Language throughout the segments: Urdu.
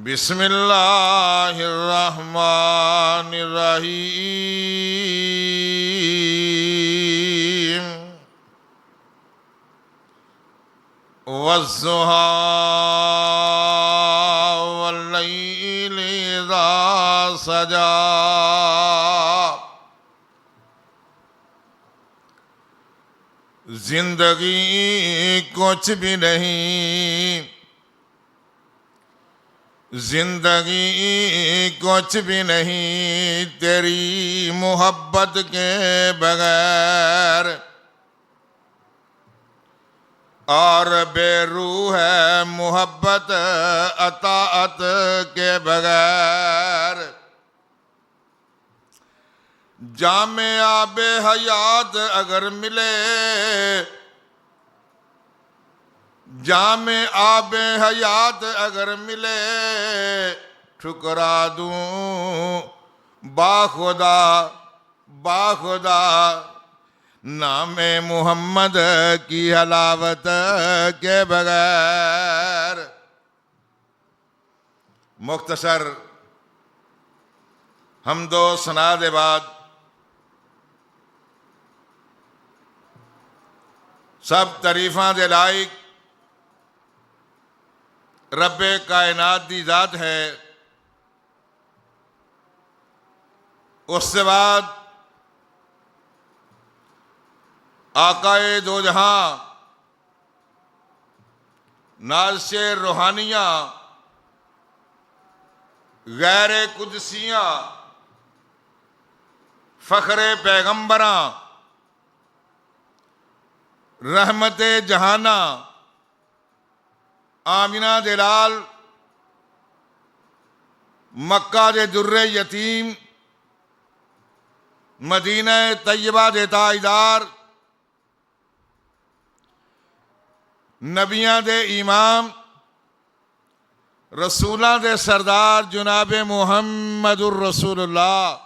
بسم اللہ الرحمن الرحیم والضحیٰ واللیل اذا سجا۔ زندگی کچھ بھی نہیں، زندگی کچھ بھی نہیں تیری محبت کے بغیر، اور بے روح ہے محبت اطاعت کے بغیر۔ جام آب حیات اگر ملے، جام آب حیات اگر ملے، ٹھکرا دوں باخدا باخدا نام محمد کی حلاوت کے بغیر۔ مختصر حمد و ثنا دے بعد سب تعریفاں دے لائق رب کائنات دی ذات ہے۔ اس سے بعد آقائے دو جہاں، نازش روحانیاں، غیر قدسیاں، فخر پیغمبراں، رحمت جہانہ، آمینہ دلال، مکہ دے در یتیم، مدینہ طیبہ دے تاجدار، نبیاں دے امام، رسولاں دے سردار جناب محمد الرسول اللہ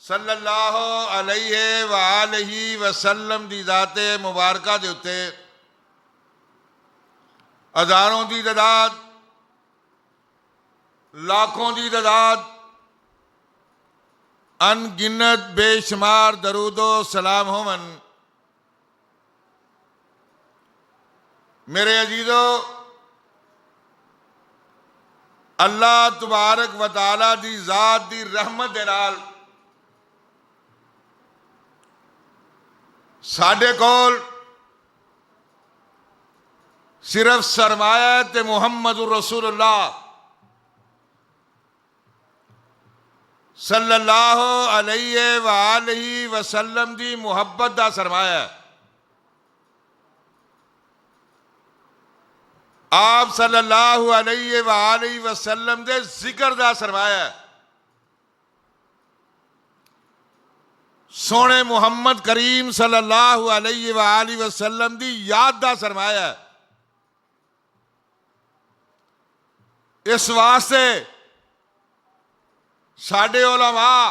صلی اللہ علیہ وآلہ وسلم دی ذات مبارکہ دے اتے ہزاروں دی تعداد، لاکھوں دی تعداد، ان گنت بے شمار درود و سلام ہومن۔ میرے عزیزو، اللہ تبارک و تعالی دی ذات دی رحمت دے نال ساڈے کول صرف سرمایہ تے محمد الرسول اللہ صلی اللہ علیہ وآلہ وسلم دی محبت دا سرمایہ ہے۔ آپ صلی اللہ علیہ وآلہ وسلم دے ذکر دا سرمایہ ہے۔ سونے محمد کریم صلی اللہ علیہ وآلہ وسلم دی یاد دا سرمایہ ہے۔ اس واسطے ساڈے علماء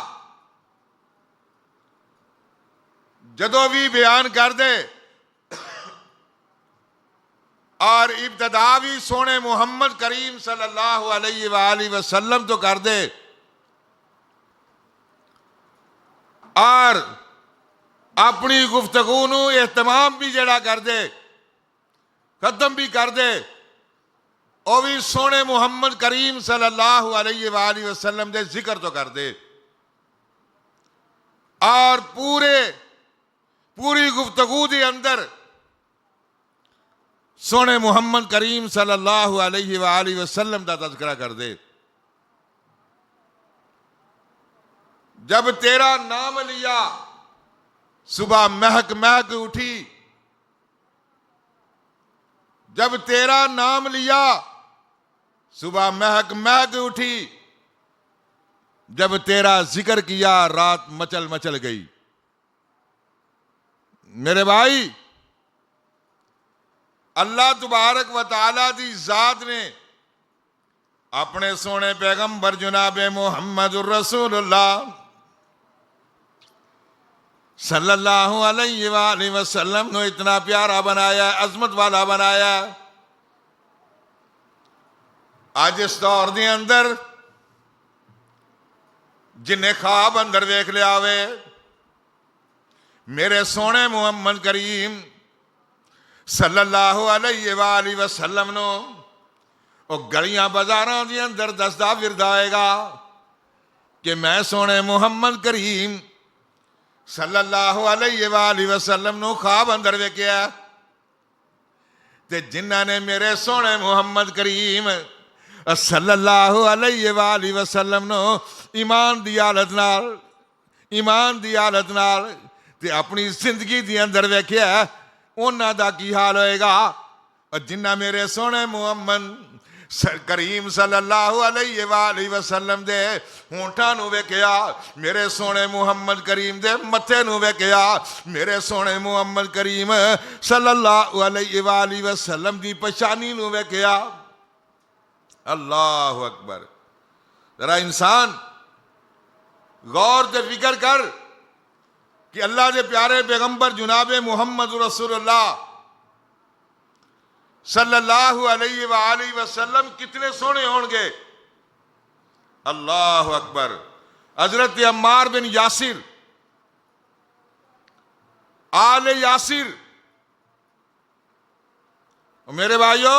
جدو بھی بیان کر دے اور ابتدا بھی سونے محمد کریم صلی اللہ علیہ وآلہ وسلم تو کر دے، اور اپنی گفتگو نو اہتمام بھی جڑا کر دے، ختم بھی کر دے، او بھی سونے محمد کریم صلی اللہ علیہ وآلہ وسلم دے ذکر تو کر دے، اور پوری گفتگو دے اندر سونے محمد کریم صلی اللہ علیہ وآلہ وسلم دا تذکرہ کر دے۔ جب تیرا نام لیا صبح مہک مہک اٹھی، جب تیرا نام لیا صبح مہک مہک اٹھی، جب تیرا ذکر کیا رات مچل مچل گئی۔ میرے بھائی، اللہ تبارک و تعالی دی ذات نے اپنے سونے پیغمبر جناب محمد الرسول اللہ صلی اللہ علیہ وآلہ وسلم نے اتنا پیارا بنایا، عظمت والا بنایا، اج اس دور دے اندر جنہیں خواب اندر ویکھ لیا ہوئے میرے سونے محمد کریم صلی اللہ علیہ وآلہ وسلم نو وہ گلیاں بازاراں دے اندر دسدا پھردا آئے گا کہ میں سونے محمد کریم صلی اللہ علیہ وآلہ وسلم نو خواب اندر ویکھیا تے جنہاں نے میرے سونے محمد کریم صلی اللہ علیہ وآلہ وسلم نو ایمان دی حالت نال تے اپنی زندگی دی اندر ویکھیا انہاں دا کی حال ہوئے گا اور جنہاں میرے سونے محمد کریم صلی اللہ علیہ وآلہ وسلم دے ہونٹاں نو ویکھیا میرے سونے محمد کریم دے متھے نو ویکھیا میرے سونے محمد کریم صلی اللہ علیہ وآلہ وسلم دی پچھانی نو ویکھیا اللہ اکبر ذرا انسان غور تے فکر کر کہ اللہ دے پیارے پیغمبر جناب محمد رسول اللہ صلی اللہ علیہ وآلہ وسلم کتنے سونے ہون گے اللہ اکبر حضرت عمار بن یاسر آل یاسر میرے بھائیو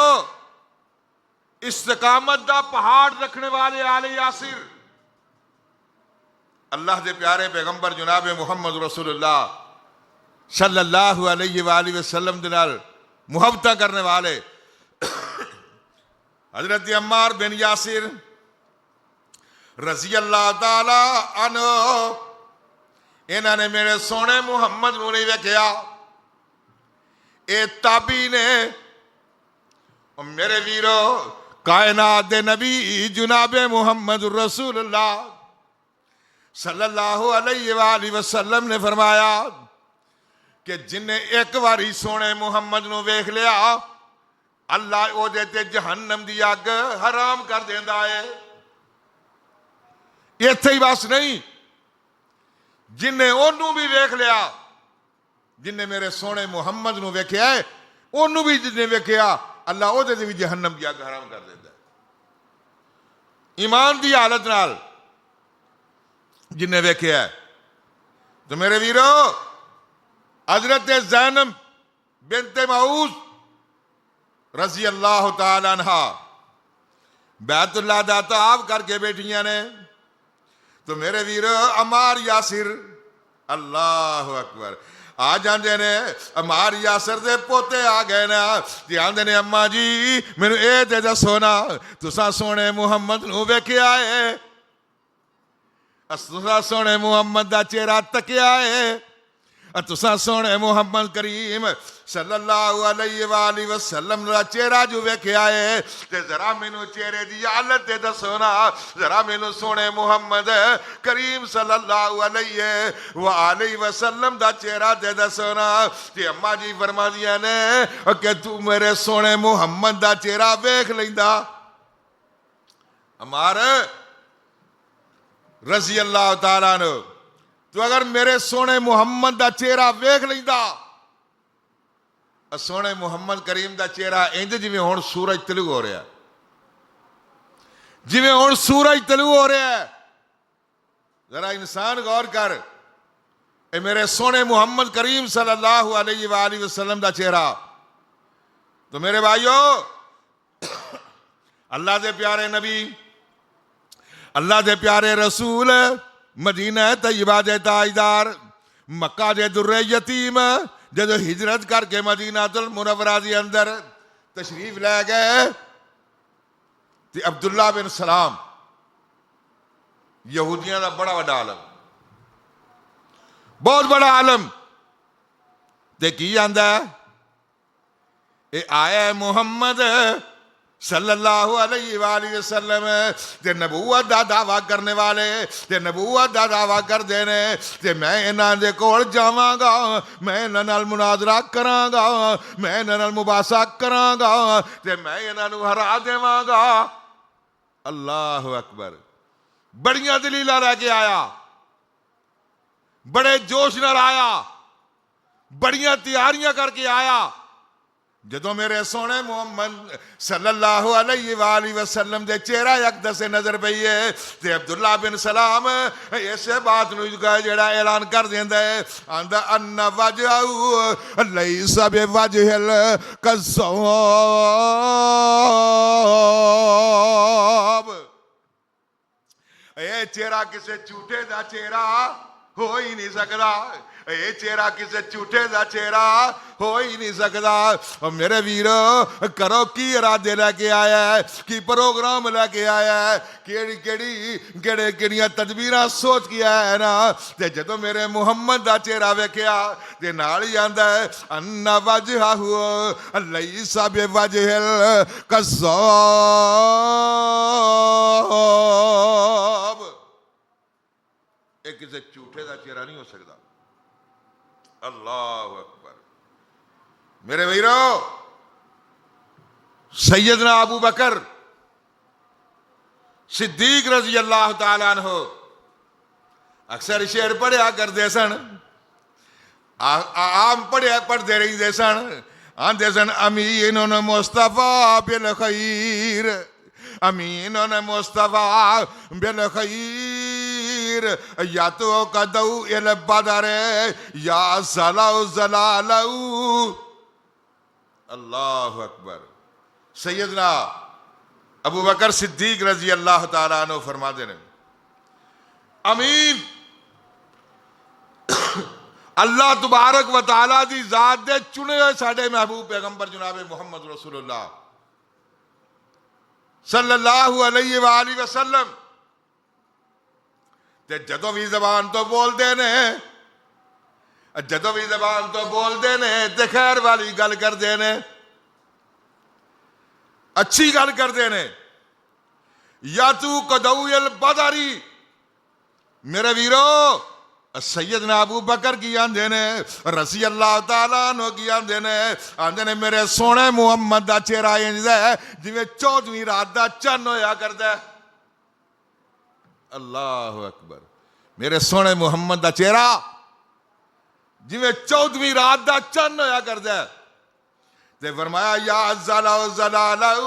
استقامت دا پہاڑ رکھنے والے آل یاسر اللہ دے پیارے پیغمبر جناب محمد رسول اللہ صلی اللہ علیہ وآلہ وسلم دے نال محبتہ کرنے والے حضرت عمار بن یاسر رضی اللہ تعالی عنہ انہوں نے میرے سونے محمد نو نہیں ویکھیا اے تابعی نے میرے ویرو کائنات دے نبی جناب محمد رسول اللہ صلی اللہ علیہ وآلہ وسلم نے فرمایا کہ جنہیں ایک باری سونے محمد نو ویکھ لیا اللہ او دیتے جہنم دی اگ حرام کر دیندا ہے ایتھے ہی بس نہیں جنہیں انہوں بھی ویکھ لیا جنہیں میرے سونے محمد نو ویکھیا ہے انہوں بھی جنہیں ویکھیا اللہ او دیتے بھی جہنم دی اگ حرام کر دیندا ہے ایمان دی حالت نال جنہیں ویکھیا ہے تو میرے ویرو حضرت زینب بنت معوذ رضی اللہ تعالیٰ عنہ بیت اللہ دا طواف کر کے بیٹھیاں نے تو میرے ویرو عمار یاسر اللہ اکبر آ جاندے نے عمار یاسر دے پوتے آ گئے نا تے آندے نے اماں جی مینوں اے تے دسو نا تساں سونے محمد نو ویکھیا ہے تساں سونے محمد دا چہرہ تکیا ہے تساں سونے محمد کریم صلی اللہ علیہ وآلہ وسلم دا چہرہ جو ویکھیا ہے تے ذرا مینوں چہرے دی حالت تے دسو نا ذرا مینوں سونے محمد کریم صلی اللہ علیہ وآلہ وسلم دا چہرہ تے دسو نا تے اماں جی فرما دیا نے کہ تو میرے سونے محمد دا چہرہ ویکھ لیندا عمار رضی اللہ تعالیٰ عنہ تو اگر میرے سونے محمد دا چہرہ ویکھ لیندا سونے محمد کریم دا چہرہ اینج جویں ہن سورج طلوع ہو رہا ہے جویں ہن سورج طلوع ہو رہا ہے ذرا انسان غور کر اے میرے سونے محمد کریم صلی اللہ علیہ وآلہ وسلم دا چہرہ تو میرے بھائیو اللہ دے پیارے نبی اللہ دے پیارے رسول مدینہ طیبہ دے تاجدار مکہ دے در یتیم جدو ہجرت کر کے مدینہ المنورہ دی اندر تشریف لے گئے تے عبداللہ بن سلام یہودیاں دا بڑا بڑا عالم بہت بڑا عالم تے کی آندا ہے اے آئے محمد صلی اللہ علیہ وآلہ وسلم تے نبوت دا دعویٰ کرنے والے تے نبوت دا دعویٰ کر دینے تے میں انہاں دے کول جاواں گا میں انہاں نال مناظرہ کراں گا میں انہاں نال مباحثہ کراں گا تے میں انہاں نو ہرا دیواں گا اللہ اکبر بڑیاں دلیلاں لے کے آیا بڑے جوش نال آیا بڑیاں تیاریاں کر کے آیا جدو میرے سونے محمد صلی اللہ علیہ وآلہ وسلم دے چہرہ اقدس نظر پئی ہے تے عبداللہ بن سلام اسے بات نو جڑا اعلان کر دیندا ہے آندا ان وجہہ لیس بوجہ الکذاب، اے چہرہ کسے جھوٹے دا چہرہ ہو ہی نہیں سکدا، اے چہرہ کسے جھوٹے دا چہرہ ہو ہی نہیں سکدا۔ اور میرے ویرو کرو کی ارادے لے کے آیا ہے، کی پروگرام لے کے آیا ہے، کیڑیاں تدبیراں سوچ کے آیا ہے نا، تے جدو میرے محمد دا چہرہ ویکھیا تے نال ہی آندا ہے ان وجہہ لیس بوجہ الکذاب، ایک کسی جھوٹے دا چہرہ نہیں ہو سکتا۔ اللہ اکبر۔ میرے بھائیو، سیدنا ابو بکر صدیق رضی اللہ تعالیٰ عنہ اکثر شعر پڑھیا کرتے سن، عام پڑھتے رہتے سن، آندے سن امین مصطفیٰ بالخیر، امین مصطفیٰ بالخیر، یا تو قدو البدر یا زلو زلالو۔ اللہ اکبر۔ سیدنا ابو بکر صدیق رضی اللہ تعالیٰ عنہ فرما دے نے امین اللہ تبارک و تعالیٰ دی ذات دے چنے ہوئے ساڑھے محبوب پیغمبر جناب محمد رسول اللہ صلی اللہ علیہ وآلہ وسلم تے جدو بھی زبان تو بول دینے، جدو بھی زبان تو بول دینے تے خیر والی گل کر دینے، اچھی گل کر دینے۔ یا تو قدوی البدری، میرے ویرو سیدنا ابو بکر کی آندے نے رضی اللہ تعالیٰ عنہ کی آندے نے میرے سونے محمد دا چہرہ انج ہے جویں 14ویں رات دا چن ہویا کردا ہے۔ اللہ اکبر۔ میرے سونے محمد دا چہرہ جویں 14ویں رات دا چن ہویا کردا ہے تے فرمایا یا زلو زلالو،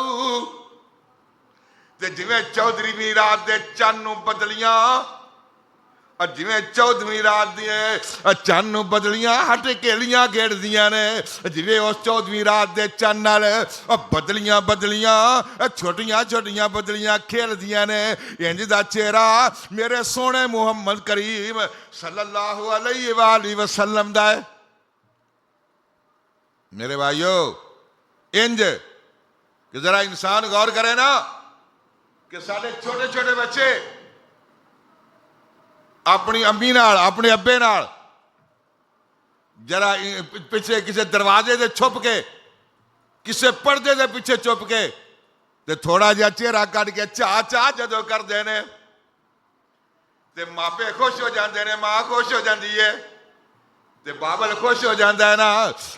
تے جویں 14ویں رات دے چن نو بدلیاں، اور جویں 14ویں رات دیے چن نو بدلیاں ہٹ کیلیاں گھیڑ دیاں نے، جویں اس 14ویں رات دے چن نال بدلیاں چھوٹیاں چھوٹیاں بدلیاں کھیل دیاں نے، انج دا چہرہ میرے سونے محمد کریم صلی اللہ علیہ وآلہ وسلم دا ہے۔ میرے بھائیو انج کہ ذرا انسان غور کرے نا کہ سارے چھوٹے چھوٹے بچے اپنی امی نال اپنے ابے نال ذرا پیچھے کسی دروازے دے چھپ کے کسی پردے دے پیچھے چھپ کے تے تھوڑا جہا چہرہ کٹ کے چاہ چاہ جدو کر دینے تے ماپے خوش ہو جاندے نے، ماں خوش ہو جاندی ہے تے بابل خوش ہو جاندہ ہے نا۔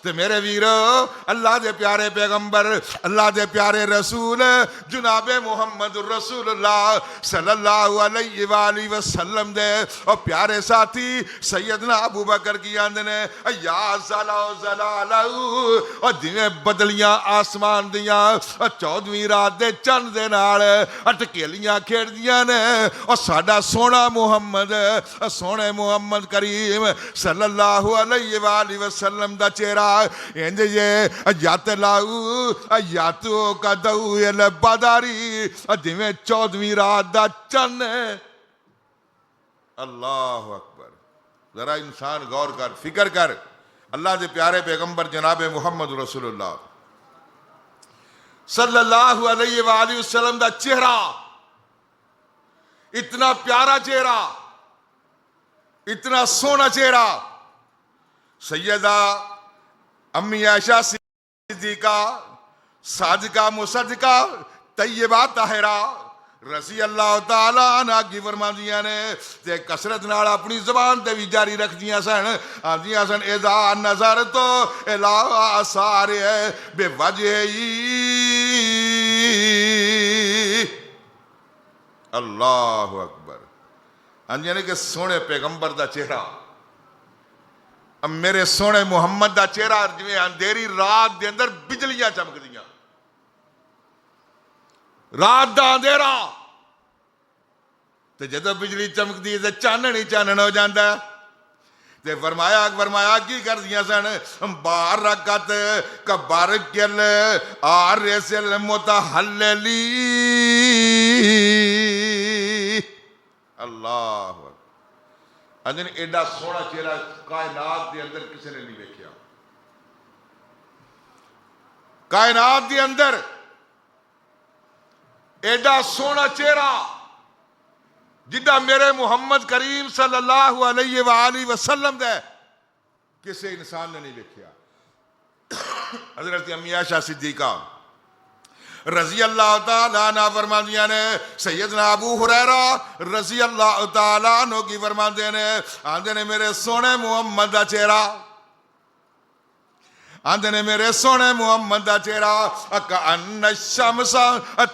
تے میرے ویرو اللہ دے پیارے پیغمبر، اللہ دے پیارے رسول جناب محمد رسول اللہ صلی اللہ علیہ وآلہ وسلم دے اور پیارے ساتھی سیدنا ابو بکر کی آندنے یا زلو زلالو، اور جنہیں بدلیاں آسمان دیاں 14ویں رات دے چند دے نال اٹکیلیاں کھیڑ دیاں نے، اور ساڈا سونا محمد سونے محمد کریم صلی اللہ علیہ وآلہ وسلم دا چہرہ انج یہ یاتلاو یاتو قدو البدری، جویں 14ویں رات دا چن ہے۔ اللہ اکبر۔ ذرا انسان غور کر، فکر کر، اللہ دے پیارے پیغمبر جناب محمد رسول اللہ صلی اللہ علیہ وآلہ وسلم دا چہرہ، اتنا پیارا چہرہ، اتنا سونا چہرہ، سیدہ امی عائشہ صدیقہ صادقہ مصدقہ طیبہ طاہرہ رضی اللہ تعالیٰ عنہ کی فرماندیاں نے تے کثرت نال اپنی زبان تے بھی جاری رکھ دیاں سن، آندیاں سن اذا نظرت الی آثار بوجہی، اللہ اکبر۔ آندیاں نے کہ سونے پیغمبر دا چہرہ میرے سونے محمد دا چہرہ جویں اندھیری رات دے اندر بجلیاں چمکدیاں، رات دا اندھیرا تے جدوں بجلی چمکدی تے چانن ہی چانن ہو جاندا ہے۔ تے فرمایا کی کردیاں سن، بارکت کبارکل آرس المتحللی، اللہ اندر ایڈا سونا چہرہ کائنات دے اندر کسی نے نہیں دیکھا، کائنات دے اندر ایڈا سونا چہرہ جدہ میرے محمد کریم صلی اللہ علیہ وآلہ وسلم دے کسی انسان نے نہیں دیکھا۔ حضرت امی عائشہ صدیقہ رضی اللہ تعالیٰ عنہ فرماندیاں نے، سیدنا ابو ہریرہ رضی اللہ تعالیٰ عنہ کی فرماندے نے، آندے نے میرے سونے محمد دا چہرہ، آندے نے میرے سونے محمد دا چہرہ کأن الشمس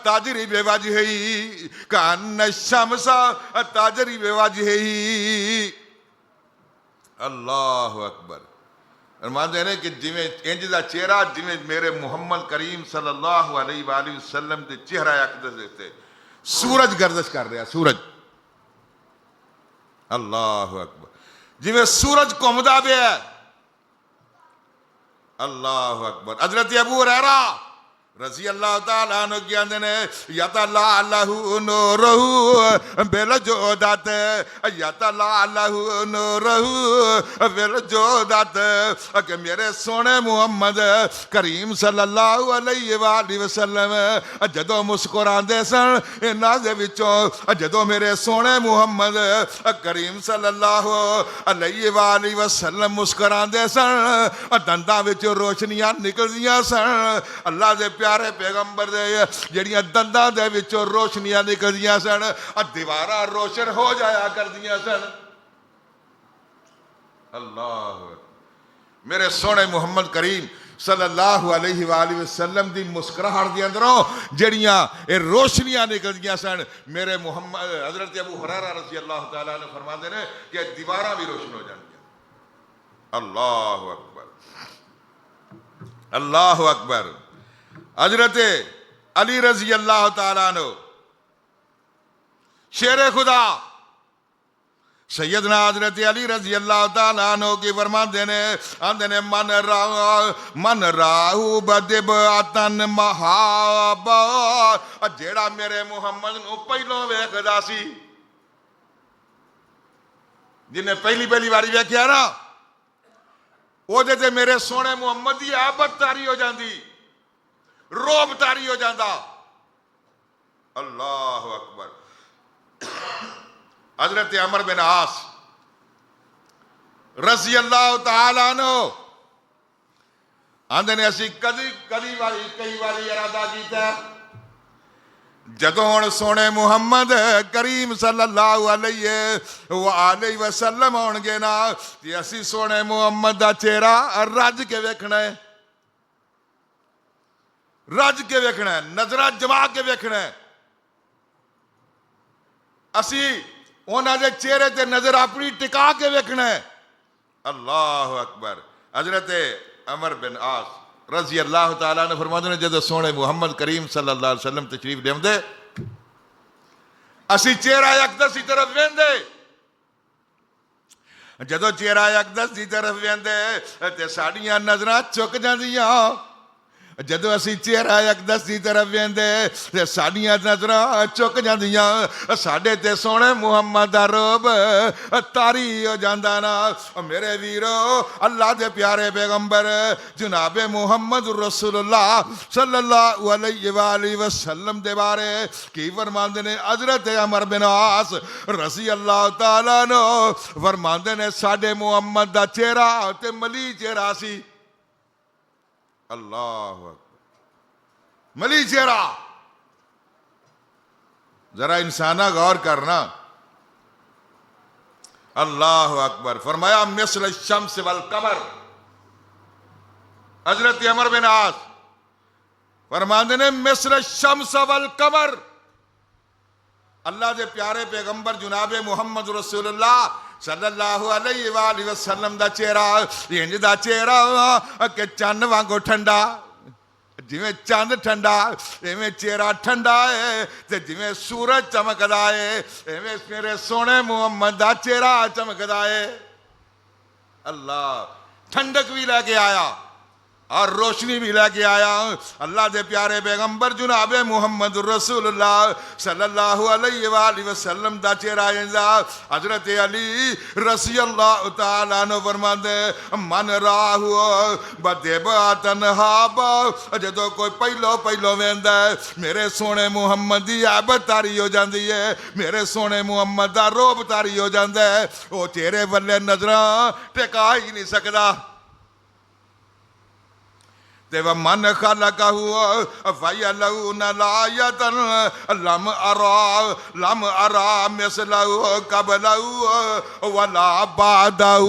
تجری بوجہی، کأن الشمس تجری بوجہی، اللہ اکبر۔ فرماندے نے کہ جویں انج دا چہرہ جویں میرے محمد کریم صلی اللہ علیہ وآلہ وسلم دے چہرہ اقدس دیتے سورج گردش کر رہا، سورج، اللہ اکبر، جویں سورج گھومدا پیا ہے، اللہ اکبر۔ حضرت ابو ہریرہ رضی اللہ تعالیٰ عنہ کی آندے نے، یتلالہ نورہ بالجودات، یتلالہ نورہ بالجودات، کہ میرے سونے محمد کریم صلی اللہ علیہ وآلہ وسلم جدو مسکران دے سن، انہاں دے وچوں جدو میرے سونے محمد کریم صلی اللہ علیہ وآلہ وسلم مسکران دے سن، دنداں وچوں روشنیاں نکل دیاں سن، اللہ دے پیارے پیغمبر دے جڑیاں دنداں دے وچوں روشنیاں نکلدیاں سن، دیواراں روشن ہو جایا کردیاں سن، اللہ میرے سونے محمد کریم صلی اللہ علیہ وآلہ وسلم دی مسکراہٹ دی اندروں جڑیاں اے روشنیاں نکلدیاں سن، میرے محمد حضرت ابو ہریرہ رضی اللہ تعالیٰ عنہ فرماتے ہیں کہ دیواراں بھی روشن ہو جاندیاں، اللہ اکبر، اللہ اکبر۔ حضرت علی رضی اللہ تعالیٰ عنہ شیر خدا سیدنا حضرت علی رضی اللہ تعالیٰ عنہ کی فرماندے نے، آندے نے من راہو بدبعتن محابا، جیڑا میرے محمد نو پہلوں ویکھدا سی، جنہیں پہلی باری ویکھیا نا، او دے تے میرے سونے محمد دی عبادت تاری ہو جاندی، روب تاری ہو جاندہ، اللہ اکبر۔ حضرت عمر بن عاص رضی اللہ تعالیٰ عنہ آندے نے اسی کئی باری ارادہ کیتا ہے، جدوں ہن سونے محمد کریم صلی اللہ علیہ وآلہ وسلم ہون گے نا، تے اسی سونے محمد دا چہرہ رج کے ویکھنا ہے، رج کے ویکھنا ہے، نظرہ جما کے ویکھنا ہے، اسی انہاں دے چہرے تے نظر اپنی ٹکا کے ویکھنا ہے، اللہ اکبر۔ حضرت عمر بن عاص رضی اللہ تعالیٰ نے فرماتے ہیں جدو سونے محمد کریم صلی اللہ علیہ وسلم تشریف لے آندے، اسی چہرہ اقدس کی طرف ویندے، جدو چہرہ اقدس کی طرف ویندے تے ساڈیاں نظراں چک جاندیاں، جدو اسی چہرہ اقدس کی طرف ویندے تے ساڈیاں نظراں چک جاندیاں، ساڈے تے سونے محمد دا روب طاری ہو جاندا نا۔ میرے ویرو، اللہ دے پیارے پیغمبر جناب محمد رسول اللہ صلی اللہ علیہ وآلہ وسلم دے بارے کی فرماندے نے؟ حضرت عمر بن عاص رضی اللہ تعالیٰ عنہ فرماندے نے ساڈے محمد دا چہرہ تے ملی چہرہ سی، اللہ ملی چہرہ، ذرا انسانہ غور کرنا، اللہ اکبر۔ فرمایا مثل الشمس والقمر، حضرت عمر بن عاص فرماندے نے مثل الشمس والقمر، اللہ دے پیارے پیغمبر جناب محمد رسول اللہ صلی اللہ علیہ وآلہ وسلم دا چہرہ انج دا چہرہ کہ چند وانگو ٹھنڈا جویں چند ٹھنڈا ایویں چہرہ ٹھنڈا ہے تے جویں سورج چمکدا ہے ایویں میرے سونے محمد دا چہرہ چمکدا ہے اللہ ٹھنڈک بھی لے کے آیا اور روشنی بھی لے کے آیا اللہ دے پیارے پیغمبر جناب محمد رسول اللہ صلی اللہ علیہ وآلہ وسلم دا چہرہ انجا حضرت علی رضی اللہ تعالیٰ عنہ فرماندے من راہو بدبا تنہابا جدو کوئی پہلو ویندا ہے میرے سونے محمد دی عیبت تاری ہو جاندی ہے میرے سونے محمد دا روب تاری ہو جاندا ہے وہ چہرے والے نظراں ٹکا ہی نہیں سکدا وَمَنْ خَلَقَهُ فَيَلَوْنَ لَآيَةً لَمْ أَرَى مِثْلَهُ قَبْلَهُ وَلَا بَعْدَهُ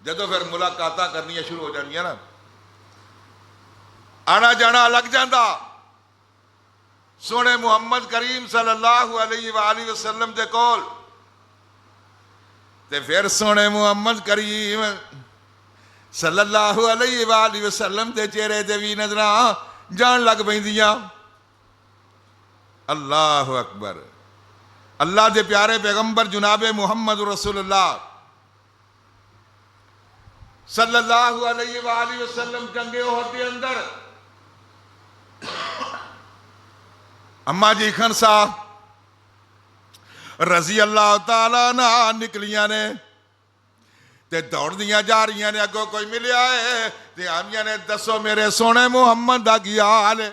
جدو پھر ملاقاتاں کرنی شروع ہو جانیاں نا آنا جانا لگ جاندہ سونے محمد کریم صلی اللہ علیہ وآلہ وسلم دے کول تے پھر سونے محمد کریم صلی اللہ علیہ وآلہ وسلم دے چہرے دے بھی نظراں جان لگ پیندیاں اللہ اکبر اللہ دے پیارے پیغمبر جناب محمد رسول اللہ صلی اللہ علیہ وآلہ وسلم جنگ احد دے اندر اماں جی خنسا رضی اللہ تعالیٰ عنہ نکلیاں نے تے دوڑ دیاں جا رہیاں نے اگو کوئی ملیا ہے تے آمیاں نے دسو میرے سونے محمد دا کیا حال ہے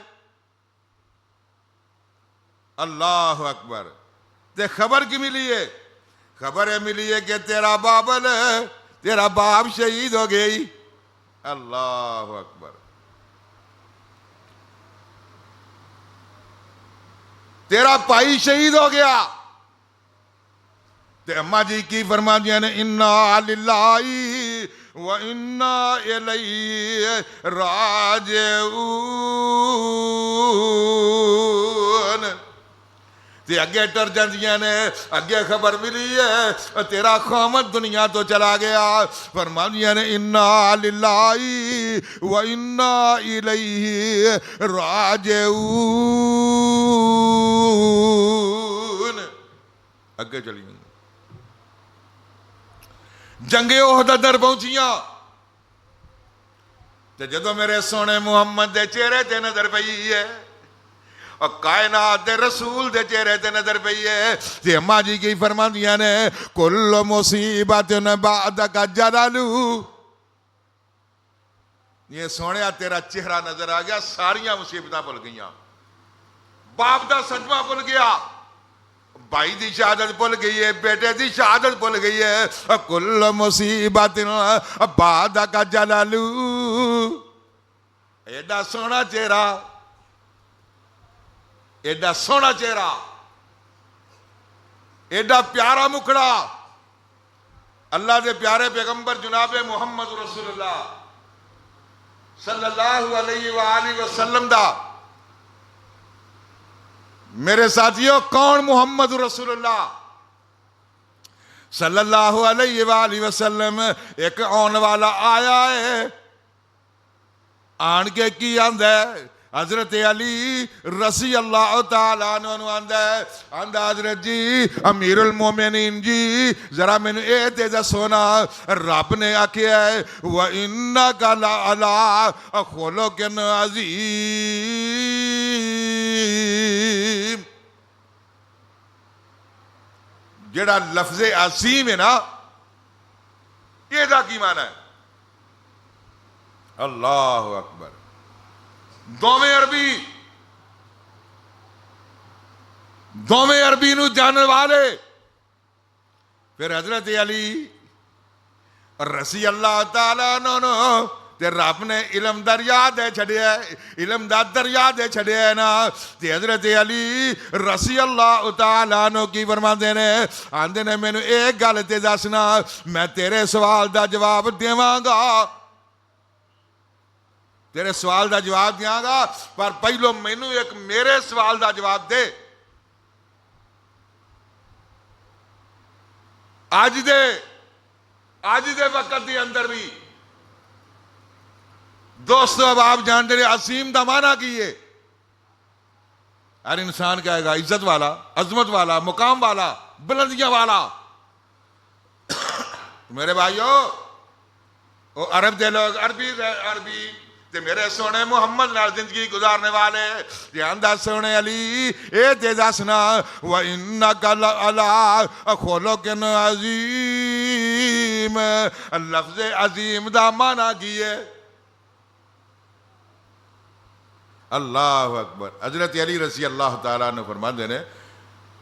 اللہ اکبر تے خبر کی ملی ہے خبر ملی ہے کہ تیرا بابل ہے تیرا باپ شہید ہو گئی اللہ اکبر تیرا بھائی شہید ہو گیا تے اماں جی کی فرما دیا نے اِنَّا لِلَّهِ وَإِنَّا إِلَيْهِ رَاجِعُونَ تے اگے ٹر جاندیاں نے اگے خبر ملی ہے تیرا خامد دنیا تو چلا گیا فرما دیا نے اِنَّا لِلَّهِ وَإِنَّا إِلَيْهِ رَاجِعُونَ اگے چلی جنگ احد اندر پہنچیاں تے جدو میرے سونے محمد دے چہرے تے نظر پئی ہے اور کائنات دے رسول دے چہرے تے نظر پئی ہے تے اماں جی کی فرماندیاں نے کل مصیبت بعدک جلالو یہ سونیا تیرا چہرہ نظر آ گیا ساریاں مصیبتاں بھول گئیاں باپ دا صدمہ بھول گیا بھائی دی شہادت بھول گئی ہے بیٹے دی شہادت بھول گئی ہے کل مصیبت بعدک جلالو ایڈا سونا چہرہ ایڈا سونا چہرہ ایڈا پیارا مکھڑا اللہ دے پیارے پیغمبر جناب محمد رسول اللہ صلی اللہ علیہ وآلہ وسلم دا میرے ساتھیوں کون محمد رسول اللہ صلی اللہ علیہ وآلہ وسلم ایک آن والا آیا ہے آن کے کی آندہ ہے حضرت علی رضی اللہ تعالیٰ عنہ آندہ ہے آندہ حضرت جی امیر المومنین جی ذرا میں نے اے دے سونا رب نے آکھیا ہے وَإِنَّكَ لَعَلَىٰ خُلُقٍ عَظِيمٍ جڑا لفظ عظیم ہے نا یہ دا کی معنی ہے اللہ اکبر دوویں عربی نو جاننے والے پھر حضرت علی رضی اللہ تعالیٰ عنہ تے رب نے علم دریا دے چھڑیا ہے علم دا دریا دے چھڑیا ہے نا تے حضرت علی رضی اللہ تعالیٰ عنہ کی فرماندے نے آندے نے میں نے ایک گل تے دسنا میں تیرے سوال دا جواب دیواں گا تیرے سوال دا جواب دیاں گا پر پہلو مینوں ایک میرے سوال دا جواب دے اج دے وقت دے اندر بھی دوستو اب آپ جانتے ہیں عظیم دا معنی کی ہے؟ ہر انسان کہے گا عزت والا، عظمت والا، مقام والا، بلندیاں والا۔ میرے بھائیو، وہ عرب دے لوگ عربی تے میرے سونے محمد نال زندگی گزارنے والے جان دا سونے علی اے تے دسنا وَإِنَّكَ لَعَلَىٰ خُلُقٍ عَظِيمٍ۔ لفظ عظیم دا معنی کی ہے؟ اللہ اکبر۔ حضرت علی رضی اللہ تعالیٰ نے فرماندے نے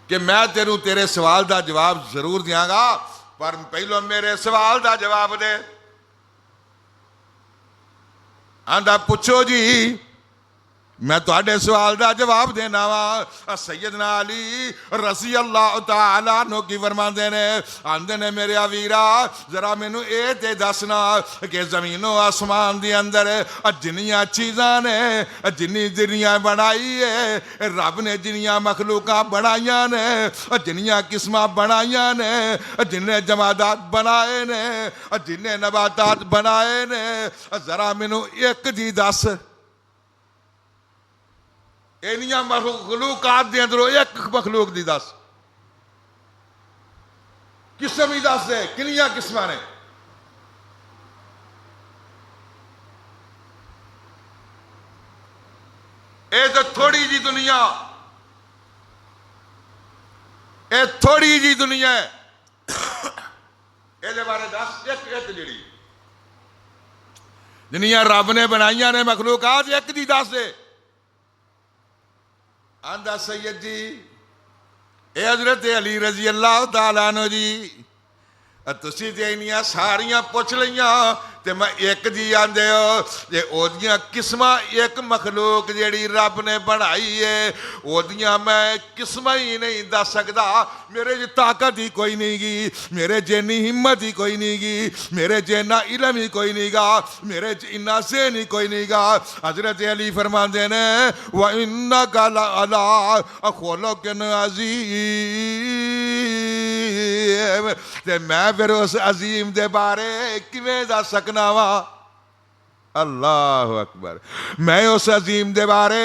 کہ میں تیرے سوال دا جواب ضرور دیاں گا، پر پہلو میرے سوال دا جواب دے۔ آندہ پوچھو جی، میں تواڈے سوال دا جواب دینا وا۔ سیدنا علی رضی اللہ تعالیٰ عنہ کی فرماندے نے، آندے نے میرے ویرا ذرا مینوں اے تے دسنا کہ زمین و آسمان دی اندر جنیاں چیزاں نے، جنی دنیا بنائی ہے رب نے، جنیاں مخلوقاں بنائیاں نے، جنیاں قسماں بنائیاں نے، جنہیں جمادات بنائے نے، جنہیں نباتات بنائے نے، ذرا مینوں ایک دی دس، اینیاں مخلوقات دے اندروں ایک مخلوق دی دس، قسم ہی دس دے، کنیاں قسماں نے؟ اے تو تھوڑی جی دنیا، اے تھوڑی جی دنیا ہے، اے دے بارے دس ایک جڑی جنیاں رب نے بنائیاں نے مخلوقات، ایک دی دس دے۔ آندہ سید جی اے حضرت علی رضی اللہ تعالیٰ عنہ جی، تسی تے انیاں ساریاں پوچھ لیاں تے میں ایک جی آندے ہو جے او دیاں قسمہ ایک مخلوق جیڑی رب نے بنائی ہے او دیاں میں قسمہ ہی نہیں دس سکدا۔ میرے جی طاقت ہی کوئی نہیں گی، میرے جینی ہمت ہی کوئی نہیں گی، میرے جینا علم ہی کوئی نہیں گا، میرے جینا ذہن ہی کوئی نہیں گا۔ حضرت علی فرماندے نے وَإِنَّكَ لَعَلَىٰ خُلُقٍ عَظِيمٍ، تے میں پھر اس عظیم دے بارے کیویں دس سکنا وا؟ اللہ اکبر۔ میں اس عظیم دے بارے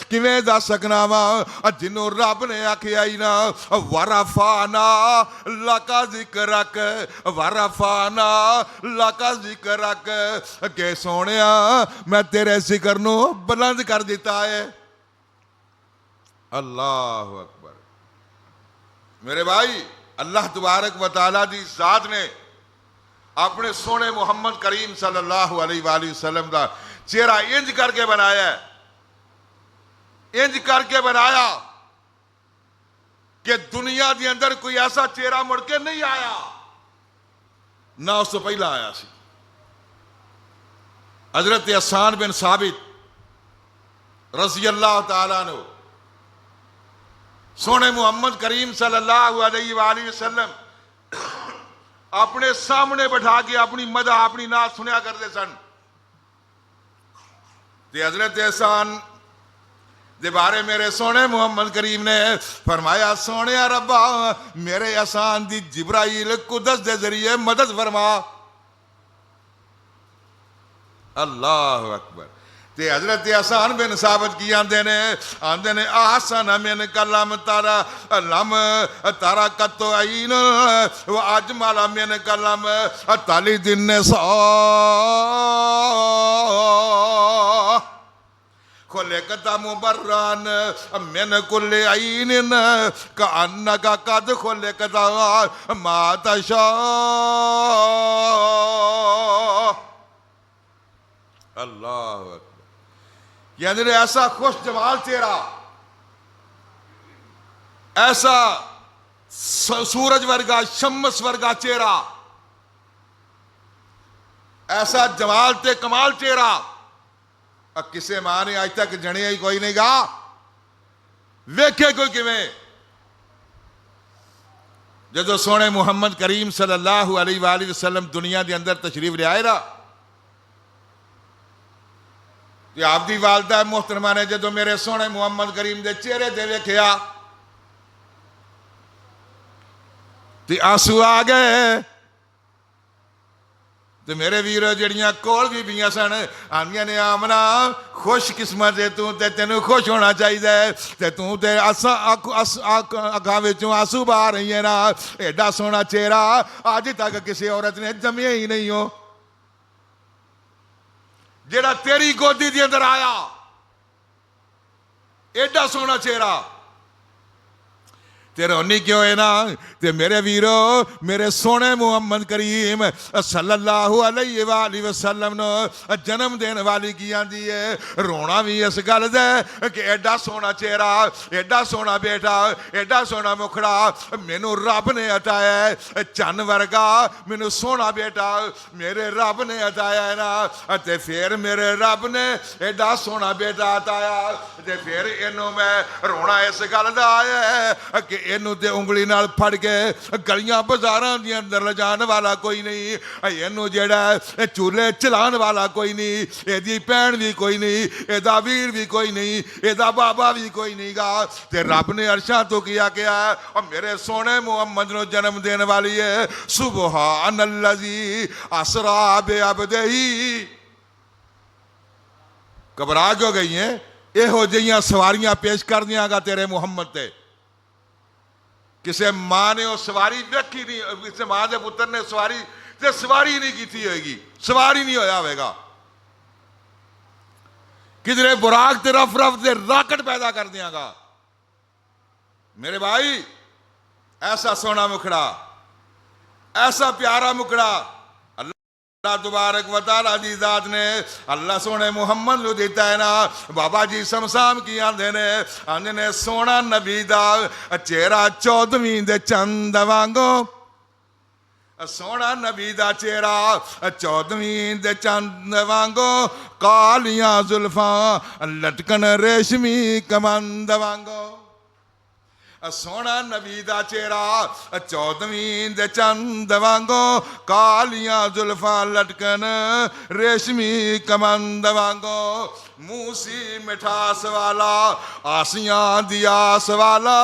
کیویں دس سکنا وا جنوں رب نے آکھیا ہی نا وَرَفَعْنَا لَكَ ذِكْرَكَ، وَرَفَعْنَا لَكَ ذِكْرَكَ، کہ سونیا میں تیرے ذکر نو بلند کر دیتا ہے۔ اللہ اکبر۔ میرے بھائی، اللہ تبارک و تعالیٰ دی ذات نے اپنے سونے محمد کریم صلی اللہ علیہ وآلہ وسلم دا چہرہ انج کر کے بنایا ہے، انج کر کے بنایا کہ دنیا دی اندر کوئی ایسا چہرہ مڑ کے نہیں آیا، نہ اس سے پہلا آیا سی۔ حضرت حسان بن ثابت رضی اللہ تعالیٰ عنہ سونے محمد کریم صلی اللہ علیہ وآلہ وسلم اپنے سامنے بٹھا کے اپنی مدح اپنی نعت سنیا کرتے سن۔ تے حضرت احسان دے بارے میرے سونے محمد کریم نے فرمایا سونے ربا میرے احسان دی جبرائیل قدس دے ذریعے مدد فرما۔ اللہ اکبر۔ تے حضرت حسان بن ثابت کی آندے نے آسان من کلام تارا لم تارا کتو عین و اجمل من کلام تالی دن نساء خلقت مبران من کل عین کانکا قد خلقت ما تشاء۔ اللہ اکبر۔ یعنی ایسا خوش جمال چہرہ، ایسا سورج ورگا شمس ورگا چہرہ، ایسا جمال تے کمال چہرہ کسے ماں نے آج تک جنیا ہی کوئی نہیں گا، ویکھے کوئی کیویں؟ جدو سونے محمد کریم صلی اللہ علیہ وآلہ وسلم دنیا دے اندر تشریف لے آئے رہا، کہ آپ دی والدہ محترمہ نے جدو میرے سونے محمد کریم دے چہرے دے ویکھیا تے آنسو آ گئے تے میرے ویرو جڑیاں کول بھی بیاں سن آندیاں نے آمنا خوش قسمت ہے تے تینوں خوش ہونا چاہیے تے تے اکھاں وچوں آنسو باہر رہی ہے نا ایڈا سونا چہرہ آج تک کسی عورت نے جمیا ہی نہیں ہو جڑا تیری گودی دے اندر آیا ایڈا سونا چہرہ تے رونی کیوں ہے نا تے میرے ویرو میرے سونے محمد کریم صلی اللہ علیہ وآلہ وسلم نو جنم دین والی کی آندی ہے رونا بھی اس گل دے کہ ایڈا سونا چہرہ ایڈا سونا بیٹا ایڈا سونا مکھڑا مینوں رب نے عطایا ہے چن ورگا مینوں سونا بیٹا میرے رب نے عطایا ہے نا تے پھر میرے رب نے ایڈا سونا بیٹا عطایا تے پھر اینوں میں رونا اس گل دا آیا ہے کہ اینو تے انگلی نال پھڑ کے گلیاں بازاراں دے اندر لے جان والا کوئی نہیں اینو جیڑا چولہے چلان والا کوئی نہیں ایدی بہن بھی کوئی نہیں ایدا ویر بھی کوئی نہیں ایدا بابا بھی کوئی نہیں گا تے رب نے عرشاں تو کیا اور میرے سونے محمد نو جنم دین والی ہے سبحان الذی اسرا بعبدہ گھبرا کیوں گئی ہیں ہو جہاں سواریاں پیش کر دیاں گا تیرے محمد تے کسے ماں نے وہ سواری دیکھی نہیں کسے ماں دے پتر نے سواری نہیں کی تھی ہوئے گی سواری نہیں ہویا ہوئے گا کدھرے براق تے رف تے راکٹ پیدا کر دیاں گا میرے بھائی ایسا سونا مکھڑا ایسا پیارا مکھڑا اللہ تبارک و تعالیٰ دی ذات نے اللہ سونے محمد لو دیتا ہے نا بابا جی سمسام کی آندے نے سونا نبی دا چہرہ 14ویں دے چند وانگو سونا نبی دا چہرہ 14ویں دے چند وانگو کالیاں زلفاں لٹکن ریشمی کمند وانگو سونا نبی دا چہرہ 14ویں دے چند وانگو کالیاں زلفاں لٹکن ریشمی کمند وانگو موسی مٹھاس والا آسیاں دی آس والا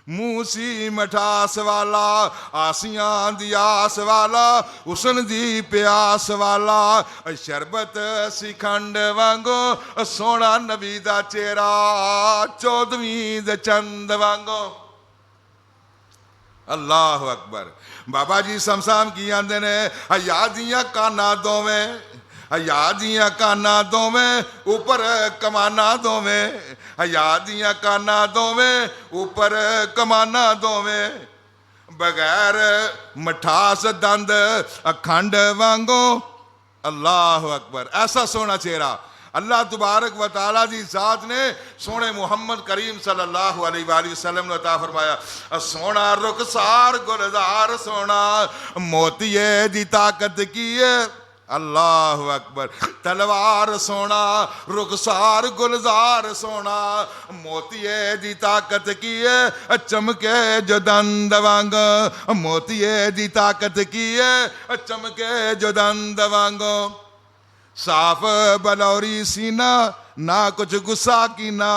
موسی مٹھاس والا آسیاں دی آس والا حسن دی پیاس والا شربت سکھنڈ وانگو سونا نبی دا چہرہ 14ویں دے چند وانگو اللہ اکبر بابا جی سمسام کی آندے نے یادیاں کانا دوویں یادیاں کانا دوویں اوپر کمانا دوویں یادیاں کانا دوویں اوپر کمانا دوویں بغیر مٹھاس دند اکھنڈ وانگو اللہ اکبر ایسا سونا چہرہ اللہ تبارک و تعالیٰ دی ذات نے سونے محمد کریم صلی اللہ علیہ وآلہ وسلم نے عطا فرمایا سونا رخسار گلزار سونا موتیے دی طاقت کیے اللہ اکبر تلوار سونا رخسار گلزار سونا موتیے دی طاقت کیے چمکے جو دند وانگ موتیے دی طاقت کیے چمکے جو دند وانگو صاف بلوری سینہ نہ کچھ غصہ کی نہ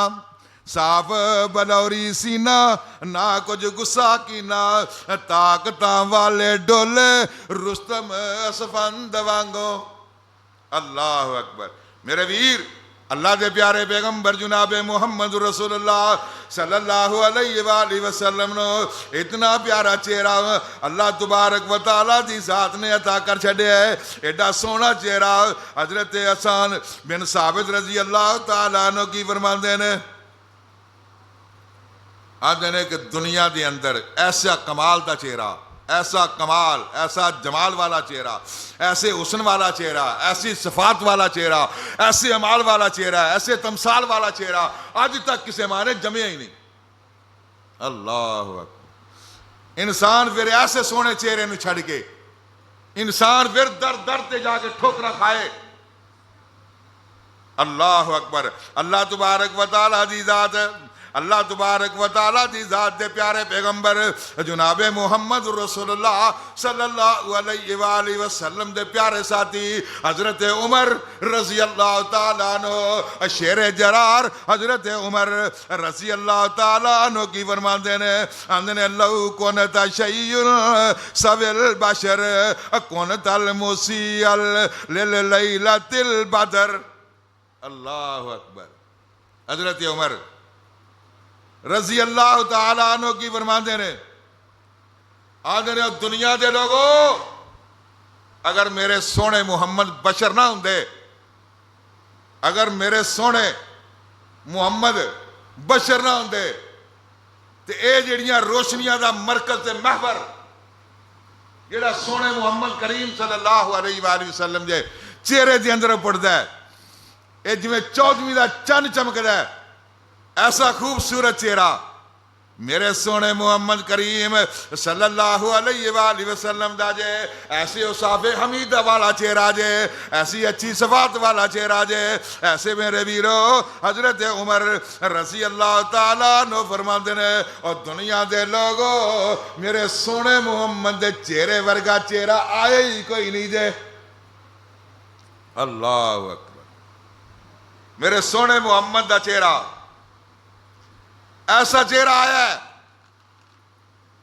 صاف بلوری سینہ نہ کچھ غصہ کی نہ طاقتاں والے ڈولے رستم اسفند وانگو اللہ اکبر میرے ویر اللہ دے پیارے پیغمبر جناب محمد رسول اللہ صلی اللہ علیہ وآلہ وسلم نو اتنا پیارا چہرہ اللہ تبارک و تعالیٰ دی ذات نے عطا کر چھڑے ہے ایڈا سونا چہرہ حضرت حسن بن ثابت رضی اللہ تعالیٰ عنہ کی فرماندے نے آندے نے کہ دنیا دے اندر ایسا کمال دا چہرہ ایسا کمال ایسا جمال والا چہرہ ایسے حسن والا چہرہ ایسی صفات والا چہرہ ایسے عمال والا چہرہ ایسے تمثال والا چہرہ آج تک کسی ماں نے جمعہ ہی نہیں اللہ اکبر انسان پھر ایسے سونے چہرے نو چھڑ کے انسان پھر در در تے جا کے ٹھوکرا کھائے اللہ اکبر. اللہ تبارک و تعالیٰ دی ذات، اللہ تبارک و تعالیٰ دی ذات دے پیارے پیغمبر جناب محمد رسول اللہ صلی اللہ علیہ وآلہ وسلم دے پیارے ساتھی حضرت عمر رضی اللہ تعالیٰ عنہ، شیر جرار حضرت عمر رضی اللہ تعالیٰ عنہ کی فرماتے ہیں اندنے لو کونت شیئن سوی البشر کونت المسیع للیلت البدر. اللہ اکبر. حضرت عمر رضی اللہ تعالیٰ عنہ کی فرماتے ہیں آدھے نے دنیا دے لوگوں اگر میرے سونے محمد بشر نہ ہوں دے، اگر میرے سونے محمد بشر نہ ہوں دے تو اے جڑیاں روشنیاں دا مرکز تے محور جڑا سونے محمد کریم صلی اللہ علیہ وآلہ وسلم دے چہرے دے اندر پڑھدا ہے، اے جویں چودھویں دا چند چمکدا ہے، ایسا خوبصورت چہرہ میرے سونے محمد کریم صلی اللہ علیہ وآلہ وسلم دا جے، ایسی اوصاف حمیدہ والا چہرہ جے، ایسی اچھی صفات والا چہرہ جے، ایسے میرے ویرو حضرت عمر رضی اللہ تعالیٰ عنہ فرماتے ہیں اور دنیا دے لوگوں میرے سونے محمد دے چہرے ورگا چہرہ آئے ہی کوئی نہیں جے. اللہ اکبر. میرے سونے محمد دا چہرہ ایسا چہرہ آیا ہے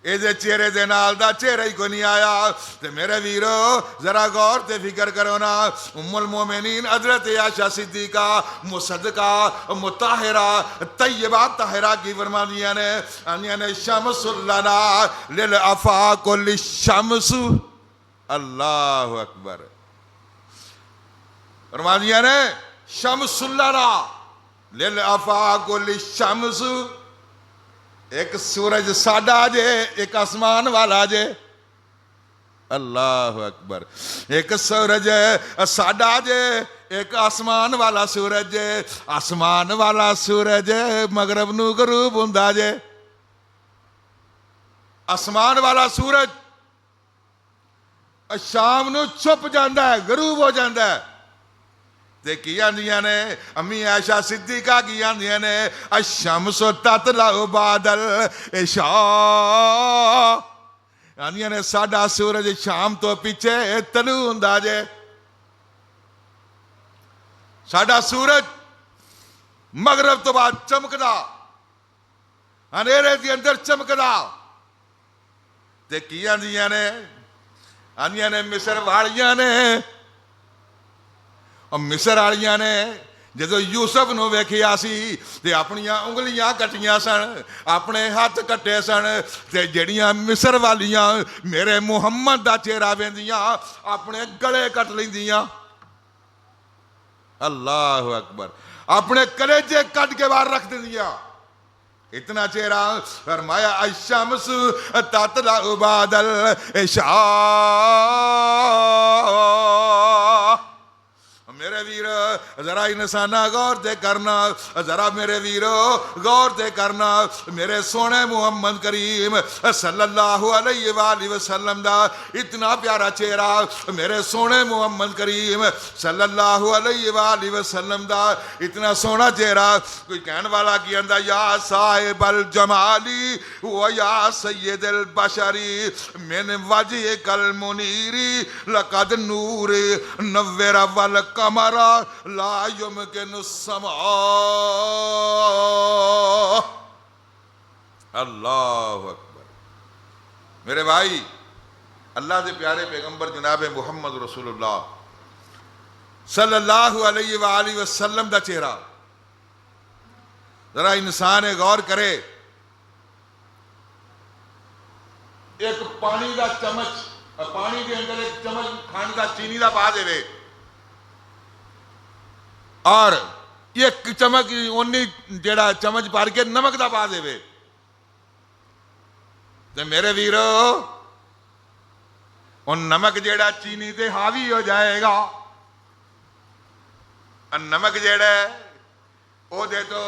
اے دے چہرے دے نال دا چہرہ ہی کو نہیں آیا. تے میرے ویرو ذرا غور تے فکر کرو نا، ام المومنین حضرت عائشہ صدیقہ مصدقہ مطہرہ طیبہ طاہرہ کی فرما دیا نے شمس لنا للآفاق للشمس. اللہ اکبر. فرما دیا نے شمس لنا للآفاق للشمس، ایک سورج ساڈا جے ایک آسمان والا جے. اللہ اکبر. ایک سورج ساڈا جے ایک آسمان والا سورج جے. آسمان والا سورج مغرب نو غروب ہوندا جے. آسمان والا سورج شام نو چھپ جاندا ہے، غروب ہو جاندا ہے. تے کی آندیاں نے امی عائشہ صدیقہ کی آندیاں نے الشمس تطلع بعد العشاء، آندیاں نے ساڈا سورج شام تو پیچھے طلوع ہوندا جے. ساڈا سورج مغرب تو بعد چمکدا، اندھیرے دے اندر چمکدا. تے کی آندیاں نے مصر والیاں نے، اور مصر والیاں نے جدو یوسف نو ویکھیا سی تے اپنیاں انگلیاں کٹیاں سن، اپنے ہاتھ کٹے سن، تے جڑیاں مصر والیاں میرے محمد دا چہرہ ویندیاں اپنے گلے کٹ لیندیاں. اللہ اکبر. اپنے کلیجے کٹ کے باہر رکھ دیندیاں. اتنا چہرہ. فرمایا الشمس تطلع بعد العشاء. میرے ویر ذرا انسانہ غور دے کرنا، ذرا میرے ویرو غور دے کرنا. میرے سونے محمد کریم صلی اللہ علیہ وآلہ وسلم دا اتنا پیارا چہرہ، میرے سونے محمد کریم صلی اللہ علیہ وآلہ وسلم دا اتنا سونا چہرہ. کوئی کہنے والا کی اندہ یا صاحب الجمالی و یا سید البشری من وجہ کل منیری لقد نور نور والقمر لا یمکن السماء. اللہ اکبر. میرے بھائی اللہ دے پیارے پیغمبر جناب محمد رسول اللہ صلی اللہ علیہ وآلہ وسلم دا چہرہ ذرا انسان غور کرے. ایک پانی دا چمچ، پانی دے اندر ایک چمچ کھانڈ دا چینی دا پا دے وے اور ایک چمچ اونی جیڑا چمچ بھر کے نمک دا پا دے وے تے میرے ویرو ان نمک جیڑا چینی تے حاوی ہو جائے گا. نمک جیڑا ہے او دے تو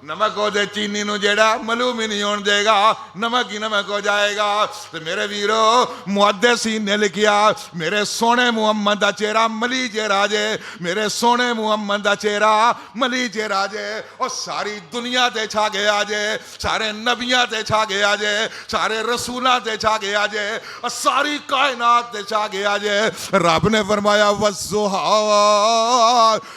نمک ہو دے چینی نو جیڑا معلوم ہی نہیں ہون دے گا، نمک ہی نمک ہو جائے گا۔ تو میرے ویرو محدثین نے لکھیا میرے سونے محمد دا چہرہ ملی جے راجے، میرے سونے محمد دا چہرہ ملی جے راجے، اور ساری دنیا تے چھا گیا جے، سارے نبیاں تے چھا گیا جے، سارے رسولاں تے چھا گیا جے، اور ساری کائنات تے چھا گیا جے۔ رب نے فرمایا والضحیٰ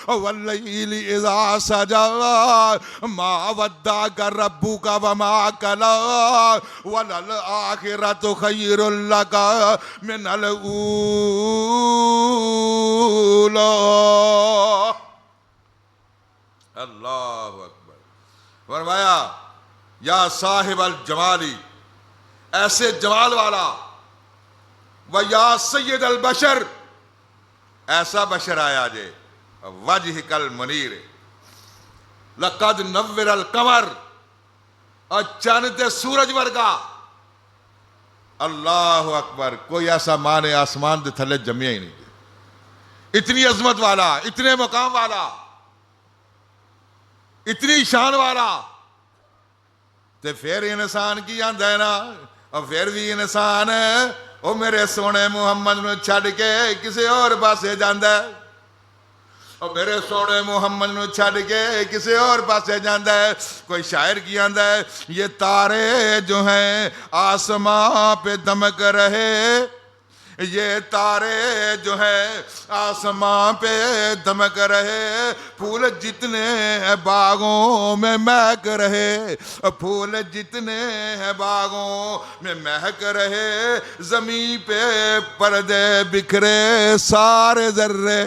واللیل اذا سجی ما ودعک ربک وما قلی وللآخرۃ خیر لک من الاولی۔ اللہ اکبر۔ فرمایا یا صاحب الجمالی، ایسے جمال والا، و یا سید البشر، ایسا بشر آیا جے، وجہک المنیر، لقد نور القمر، اور چاند تے سورج ورگا۔ اللہ اکبر۔ کوئی ایسا ماں نے آسمان دے تھلے جمیا ہی نہیں، اتنی عظمت والا، اتنے مقام والا، اتنی شان والا۔ تے پھر انسان کی آندا ہے نا، اور پھر بھی انسان او میرے سونے محمد نو چھڈ کے کسی اور پاسے جاندا ہے، اور میرے سونے محمد نو چھڈ کے کسی اور پاسے جاندا ہے۔ کوئی شاعر کی آندا ہے یہ تارے جو ہیں آسماں پہ دمک رہے، یہ تارے جو ہیں آسماں پہ دمک رہے، پھول جتنے ہیں باغوں میں مہک رہے، پھول جتنے ہیں باغوں میں مہک رہے، زمین پہ پردے بکھرے سارے ذرے،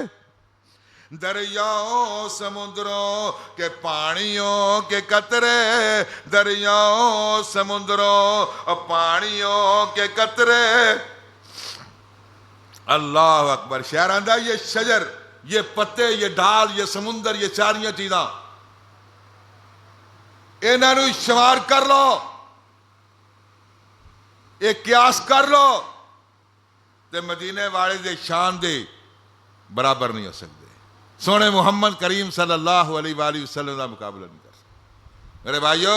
دریاؤں سمندروں کے پانیوں کے قطرے، دریاؤں سمندروں پانیوں کے قطرے۔ اللہ اکبر۔ شعر آندا یہ شجر، یہ پتے، یہ ڈال، یہ سمندر، یہ چاریاں چیزاں انہاں نو شمار کر لو، ایک قیاس کر لو، تے مدینے والے دے شان دے برابر نہیں ہو سکتے۔ سونے محمد کریم صلی اللہ علیہ وآلہ وسلم کا مقابلہ نہیں کر سکتے۔ میرے بھائیو،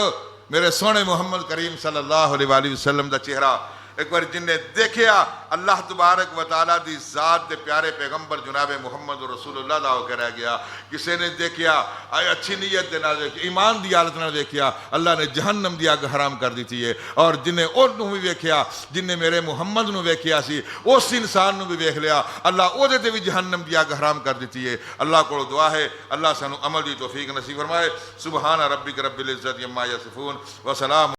میرے سونے محمد کریم صلی اللہ علیہ وآلہ وسلم دا چہرہ ایک بار جن نے دیکھیا اللہ تبارک و تعالیٰ دی ذات دے پیارے پیغمبر جناب محمد رسول اللہ دا ہو کے رہ گیا۔ کسی نے دیکھیا آئے اچھی نیت دے نہ دیکھیا، ایمان دی حالت نہ دیکھیا، اللہ نے جہنم دی آگ حرام کر دیتی ہے۔ اور جن نے ان نو بھی ویکھیا، جن نے میرے محمد نو ویکھیا سی، اس انسان نو بھی ویکھ لیا، اللہ او دے تے بھی جہنم دی آگ حرام کر دیتی ہے۔ اللہ کو دعا ہے اللہ سانو عمل دی توفیق نصیب فرمائے۔ سبحان ربک رب العزت عما یصفون وسلام